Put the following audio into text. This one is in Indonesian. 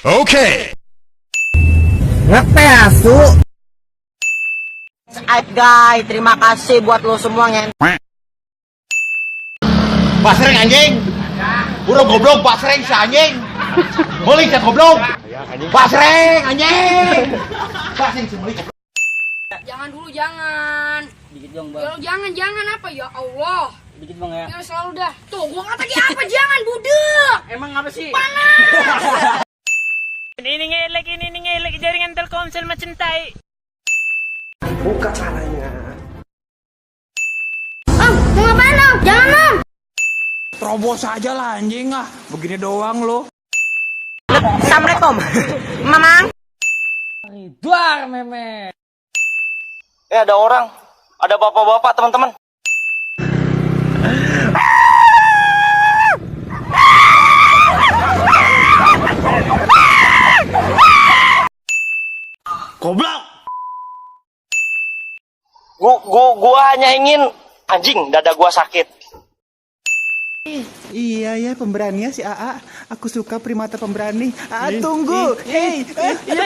Oke. Ngepeasu. Guys, terima kasih buat lo semua yang Basreng anjing. Burung goblok basreng si anjing. Meuli si goblok. Basreng anjing. Basreng si meuli goblok. Jangan dulu, jangan. Dikit dong, Bang. Jangan apa ya Allah. Dikit, Bang ya. Ya selalu dah. Tuh, gua kata apa jangan budek. Emang apa sih? Panas. Ini ngelek jaringan Telkomsel macam tai. buka palanya. Om, mau ngapain om? Jangan om. Terobos aja lah anjing ah. Begini doang lo. Assalamualaikum. Mamang. Duar meme. Ada orang. Ada bapak-bapak, teman-teman. Goblok. Gua hanya ingin anjing dada gua sakit. Iya ya pemberani ya si AA. Aku suka primata pemberani. AA tunggu. Hei.